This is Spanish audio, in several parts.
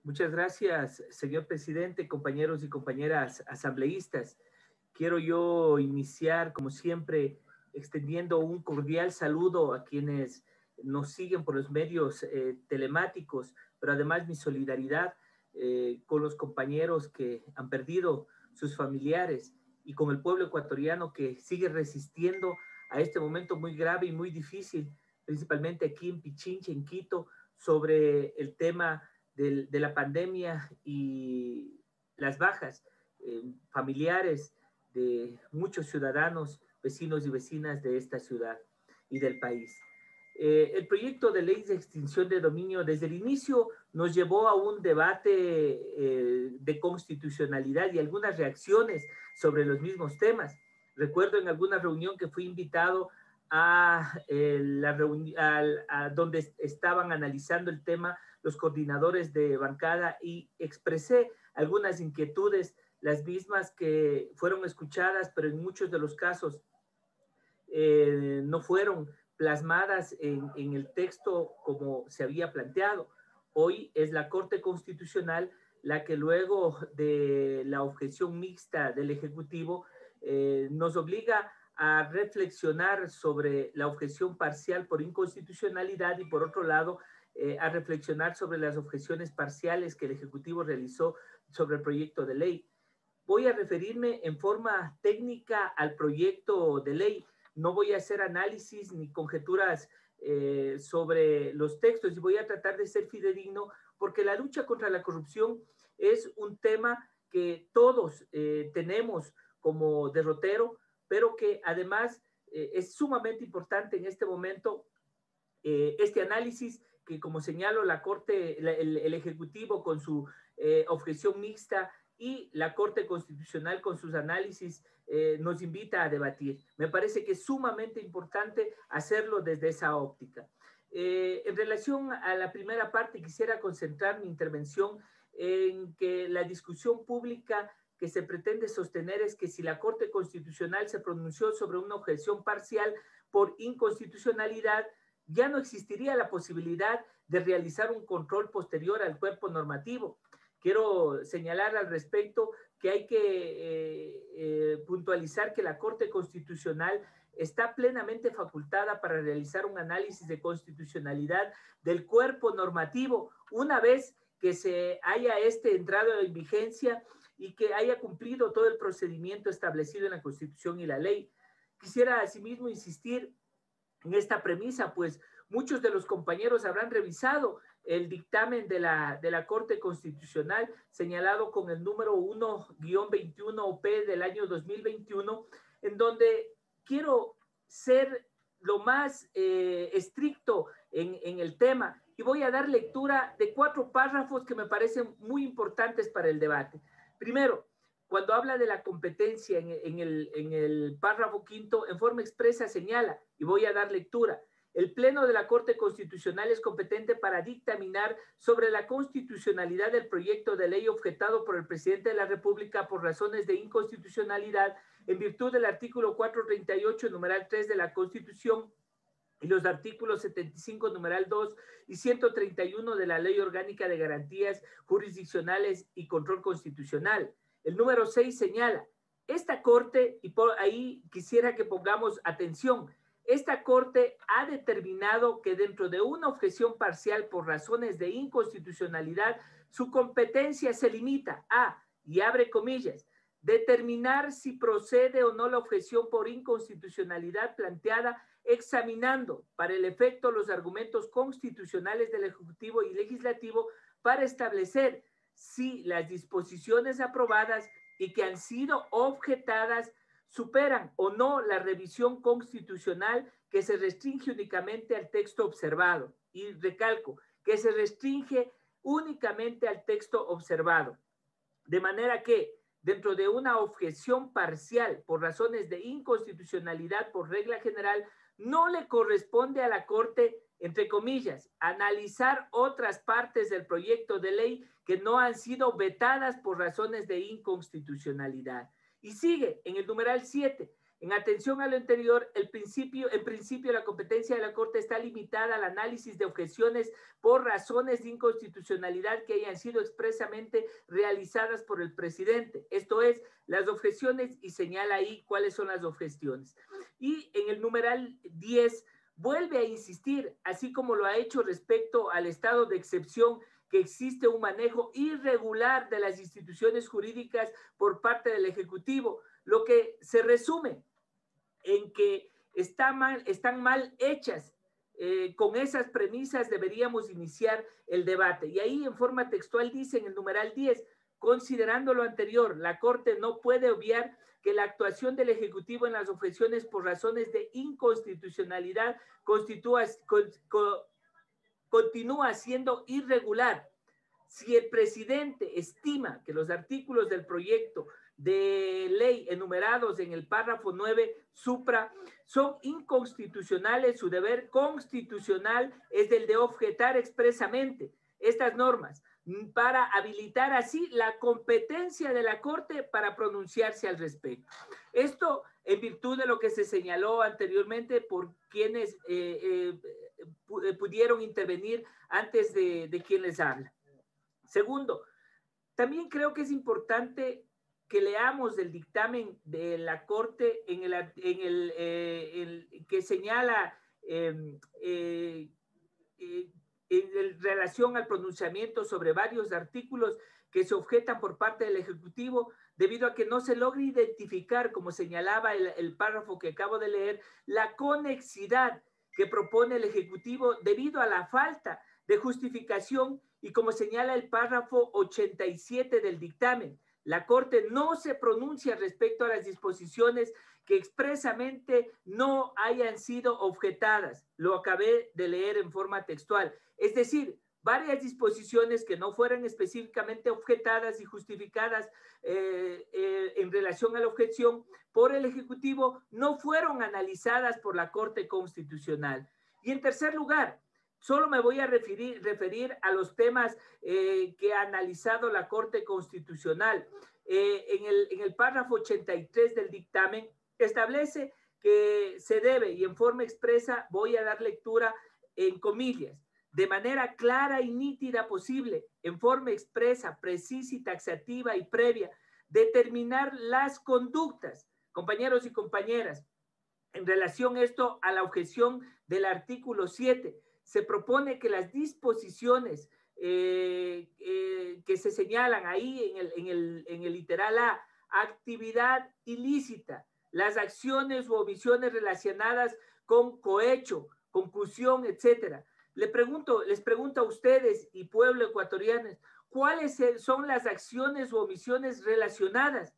Muchas gracias, señor presidente, compañeros y compañeras asambleístas. Quiero yo iniciar, como siempre, extendiendo un cordial saludo a quienes nos siguen por los medios telemáticos, pero además mi solidaridad con los compañeros que han perdido sus familiares y con el pueblo ecuatoriano que sigue resistiendo a este momento muy grave y muy difícil, principalmente aquí en Pichincha, en Quito, sobre el tema de la pandemia y las bajas familiares de muchos ciudadanos, vecinos y vecinas de esta ciudad y del país. El proyecto de ley de extinción de dominio desde el inicio nos llevó a un debate de constitucionalidad y algunas reacciones sobre los mismos temas. Recuerdo en alguna reunión que fui invitado a donde estaban analizando el tema los coordinadores de bancada y expresé algunas inquietudes, las mismas que fueron escuchadas, pero en muchos de los casos no fueron plasmadas en el texto como se había planteado. Hoy es la Corte Constitucional la que luego de la objeción mixta del Ejecutivo nos obliga a reflexionar sobre la objeción parcial por inconstitucionalidad y por otro lado a reflexionar sobre las objeciones parciales que el Ejecutivo realizó sobre el proyecto de ley. Voy a referirme en forma técnica al proyecto de ley. No voy a hacer análisis ni conjeturas sobre los textos y voy a tratar de ser fidedigno porque la lucha contra la corrupción es un tema que todos tenemos como derrotero, pero que además es sumamente importante en este momento este análisis que, como señalo, la Corte, el Ejecutivo con su objeción mixta y la Corte Constitucional con sus análisis nos invita a debatir. Me parece que es sumamente importante hacerlo desde esa óptica. En relación a la primera parte, quisiera concentrar mi intervención en que la discusión pública que se pretende sostener es que si la Corte Constitucional se pronunció sobre una objeción parcial por inconstitucionalidad, ya no existiría la posibilidad de realizar un control posterior al cuerpo normativo. Quiero señalar al respecto que hay que puntualizar que la Corte Constitucional está plenamente facultada para realizar un análisis de constitucionalidad del cuerpo normativo una vez que se haya entrado en vigencia y que haya cumplido todo el procedimiento establecido en la Constitución y la ley. Quisiera asimismo insistir en esta premisa, pues muchos de los compañeros habrán revisado el dictamen de la Corte Constitucional señalado con el número 1-21-P del año 2021, en donde quiero ser lo más estricto en el tema y voy a dar lectura de 4 párrafos que me parecen muy importantes para el debate. Primero, cuando habla de la competencia en el párrafo quinto, en forma expresa señala, y voy a dar lectura, el Pleno de la Corte Constitucional es competente para dictaminar sobre la constitucionalidad del proyecto de ley objetado por el presidente de la República por razones de inconstitucionalidad en virtud del artículo 438, numeral 3 de la Constitución y los artículos 75, numeral 2 y 131 de la Ley Orgánica de Garantías Jurisdiccionales y Control Constitucional. El número 6 señala, esta Corte, y por ahí quisiera que pongamos atención, esta Corte ha determinado que dentro de una objeción parcial por razones de inconstitucionalidad, su competencia se limita a, y abre comillas, determinar si procede o no la objeción por inconstitucionalidad planteada examinando para el efecto los argumentos constitucionales del Ejecutivo y Legislativo para establecer si las disposiciones aprobadas y que han sido objetadas superan o no la revisión constitucional que se restringe únicamente al texto observado. Y recalco, que se restringe únicamente al texto observado. De manera que, dentro de una objeción parcial por razones de inconstitucionalidad por regla general, no le corresponde a la Corte, entre comillas, analizar otras partes del proyecto de ley que no han sido vetadas por razones de inconstitucionalidad. Y sigue en el numeral 7, En atención a lo anterior, en principio la competencia de la Corte está limitada al análisis de objeciones por razones de inconstitucionalidad que hayan sido expresamente realizadas por el presidente. Esto es, las objeciones, y señala ahí cuáles son las objeciones. Y en el numeral 10 vuelve a insistir, así como lo ha hecho respecto al estado de excepción, que existe un manejo irregular de las instituciones jurídicas por parte del Ejecutivo, lo que se resume en que están mal hechas. Con esas premisas deberíamos iniciar el debate. Y ahí en forma textual dice en el numeral 10, considerando lo anterior, la Corte no puede obviar que la actuación del Ejecutivo en las objeciones por razones de inconstitucionalidad continúa siendo irregular. Si el presidente estima que los artículos del proyecto de ley enumerados en el párrafo 9 supra son inconstitucionales, su deber constitucional es el de objetar expresamente estas normas para habilitar así la competencia de la Corte para pronunciarse al respecto. Esto en virtud de lo que se señaló anteriormente por quienes pudieron intervenir antes de quien les habla. Segundo, también creo que es importante que leamos el dictamen de la Corte que señala en relación al pronunciamiento sobre varios artículos que se objetan por parte del Ejecutivo, debido a que no se logra identificar, como señalaba el párrafo que acabo de leer, la conexidad que propone el Ejecutivo debido a la falta de justificación y como señala el párrafo 87 del dictamen. La Corte no se pronuncia respecto a las disposiciones que expresamente no hayan sido objetadas. Lo acabé de leer en forma textual. Es decir, varias disposiciones que no fueran específicamente objetadas y justificadas en relación a la objeción por el Ejecutivo no fueron analizadas por la Corte Constitucional. Y en tercer lugar, solo me voy a referir a los temas que ha analizado la Corte Constitucional. En el párrafo 83 del dictamen establece que se debe, y en forma expresa voy a dar lectura en comillas, de manera clara y nítida posible, en forma expresa, precisa y taxativa y previa, determinar las conductas, compañeros y compañeras, en relación esto a la objeción del artículo 7, se propone que las disposiciones que se señalan ahí en el literal A, actividad ilícita, las acciones u omisiones relacionadas con cohecho, conclusión, etcétera. Les pregunto a ustedes y pueblo ecuatoriano, ¿cuáles son las acciones u omisiones relacionadas?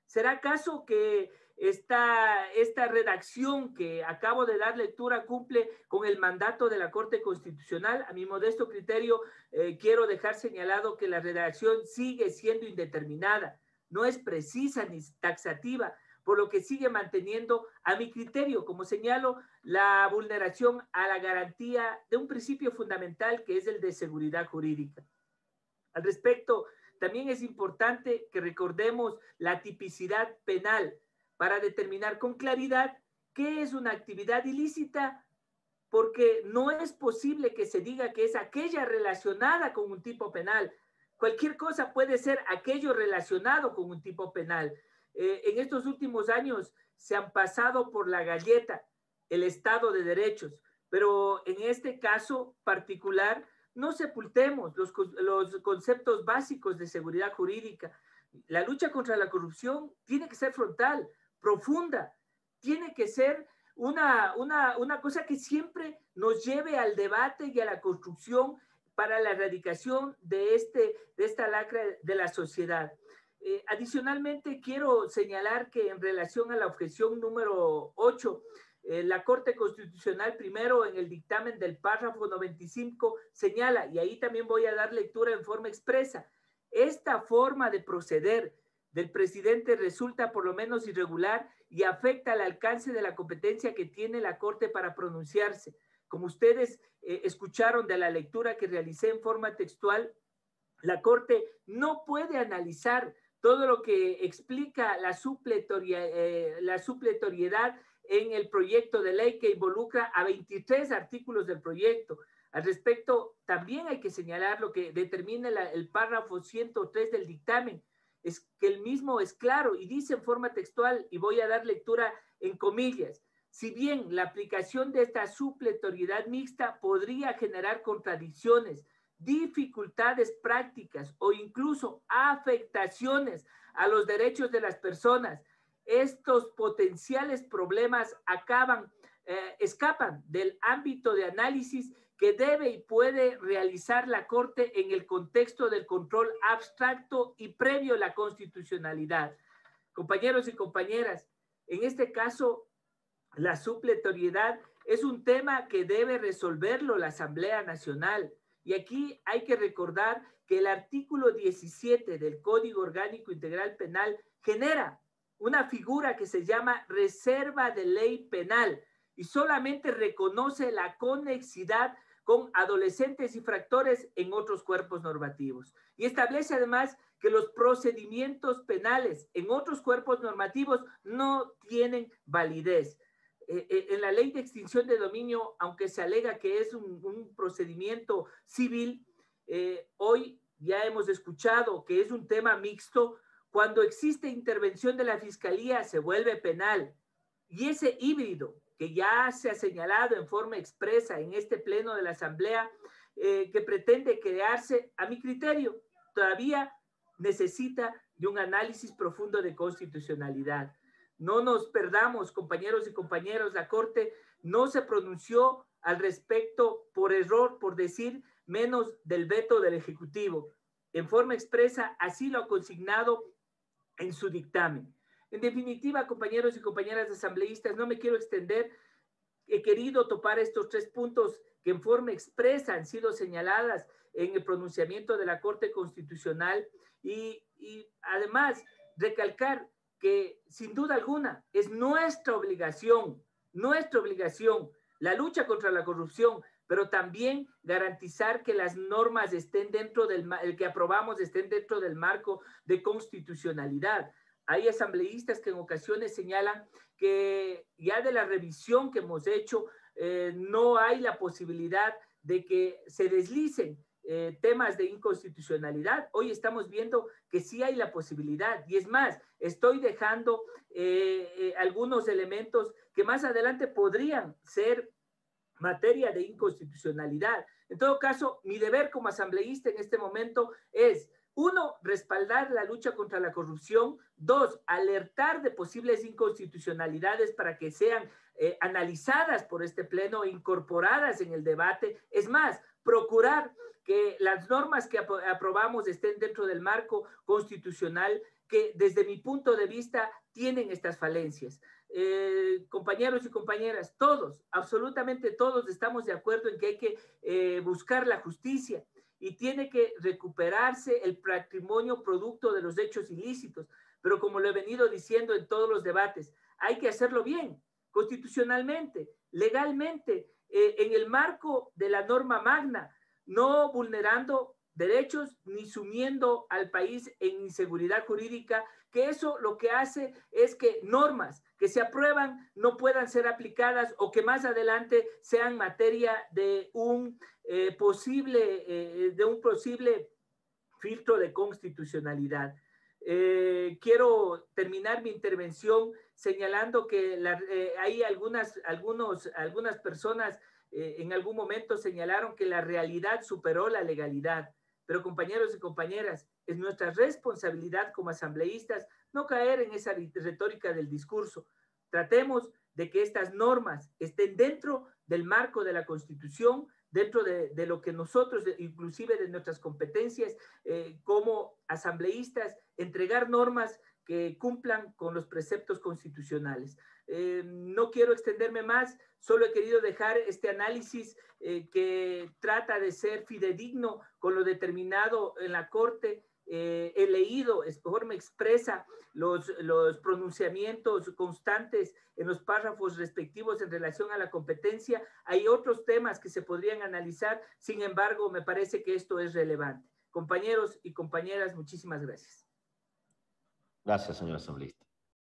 ¿Será acaso que esta redacción que acabo de dar lectura cumple con el mandato de la Corte Constitucional? A mi modesto criterio, quiero dejar señalado que la redacción sigue siendo indeterminada, no es precisa ni taxativa, por lo que sigue manteniendo, a mi criterio, como señalo, la vulneración a la garantía de un principio fundamental que es el de seguridad jurídica. Al respecto, también es importante que recordemos la tipicidad penal para determinar con claridad qué es una actividad ilícita, porque no es posible que se diga que es aquella relacionada con un tipo penal. Cualquier cosa puede ser aquello relacionado con un tipo penal. En estos últimos años se han pasado por la galleta el Estado de Derechos, pero en este caso particular no sepultemos los conceptos básicos de seguridad jurídica. La lucha contra la corrupción tiene que ser frontal, profunda, tiene que ser una cosa que siempre nos lleve al debate y a la construcción para la erradicación de esta lacra de la sociedad. Adicionalmente, quiero señalar que en relación a la objeción número 8, la Corte Constitucional primero en el dictamen del párrafo 95 señala, y ahí también voy a dar lectura en forma expresa, esta forma de proceder del presidente resulta por lo menos irregular y afecta al alcance de la competencia que tiene la Corte para pronunciarse. Como ustedes escucharon de la lectura que realicé en forma textual, la Corte no puede analizar todo lo que explica la supletoriedad en el proyecto de ley que involucra a 23 artículos del proyecto. Al respecto, también hay que señalar lo que determina el párrafo 103 del dictamen, es que el mismo es claro y dice en forma textual, y voy a dar lectura en comillas: si bien la aplicación de esta supletoriedad mixta podría generar contradicciones, dificultades prácticas o incluso afectaciones a los derechos de las personas, estos potenciales problemas escapan del ámbito de análisis que debe y puede realizar la Corte en el contexto del control abstracto y previo a la constitucionalidad. Compañeros y compañeras, en este caso, la supletoriedad es un tema que debe resolverlo la Asamblea Nacional. Y aquí hay que recordar que el artículo 17 del Código Orgánico Integral Penal genera una figura que se llama reserva de ley penal y solamente reconoce la conexidad con adolescentes infractores en otros cuerpos normativos. Y establece además que los procedimientos penales en otros cuerpos normativos no tienen validez. En la ley de extinción de dominio, aunque se alega que es un procedimiento civil, hoy ya hemos escuchado que es un tema mixto. Cuando existe intervención de la Fiscalía se vuelve penal. Y ese híbrido que ya se ha señalado en forma expresa en este pleno de la Asamblea, que pretende crearse, a mi criterio, todavía necesita de un análisis profundo de constitucionalidad. No nos perdamos, compañeros y compañeras, la Corte no se pronunció al respecto por error, por decir menos del veto del Ejecutivo. En forma expresa, así lo ha consignado en su dictamen. En definitiva, compañeros y compañeras asambleístas, no me quiero extender. He querido topar estos 3 puntos que en forma expresa han sido señaladas en el pronunciamiento de la Corte Constitucional y además recalcar que sin duda alguna es nuestra obligación la lucha contra la corrupción, pero también garantizar que las normas estén dentro que aprobamos estén dentro del marco de constitucionalidad. Hay asambleístas que en ocasiones señalan que ya de la revisión que hemos hecho, no hay la posibilidad de que se deslicen temas de inconstitucionalidad. Hoy estamos viendo que sí hay la posibilidad, y es más, estoy dejando algunos elementos que más adelante podrían ser materia de inconstitucionalidad. En todo caso, mi deber como asambleísta en este momento es: 1, respaldar la lucha contra la corrupción; 2, alertar de posibles inconstitucionalidades para que sean analizadas por este pleno e incorporadas en el debate. Es más, procurar que las normas que aprobamos estén dentro del marco constitucional que desde mi punto de vista tienen estas falencias. Compañeros y compañeras, todos, absolutamente todos estamos de acuerdo en que hay que buscar la justicia y tiene que recuperarse el patrimonio producto de los hechos ilícitos. Pero como lo he venido diciendo en todos los debates, hay que hacerlo bien, constitucionalmente, legalmente, en el marco de la norma magna, no vulnerando derechos ni sumiendo al país en inseguridad jurídica, que eso lo que hace es que normas que se aprueban no puedan ser aplicadas o que más adelante sean materia de un posible filtro de constitucionalidad. Quiero terminar mi intervención señalando que hay algunas personas en algún momento señalaron que la realidad superó la legalidad. Pero compañeros y compañeras, es nuestra responsabilidad como asambleístas no caer en esa retórica del discurso. Tratemos de que estas normas estén dentro del marco de la Constitución, dentro de lo que nosotros, inclusive de nuestras competencias como asambleístas, entregar normas que cumplan con los preceptos constitucionales. No quiero extenderme más, solo he querido dejar este análisis que trata de ser fidedigno con lo determinado en la Corte. He leído de forma expresa los pronunciamientos constantes en los párrafos respectivos en relación a la competencia. Hay otros temas que se podrían analizar, sin embargo, me parece que esto es relevante. Compañeros y compañeras, muchísimas gracias. Gracias, señor asambleísta.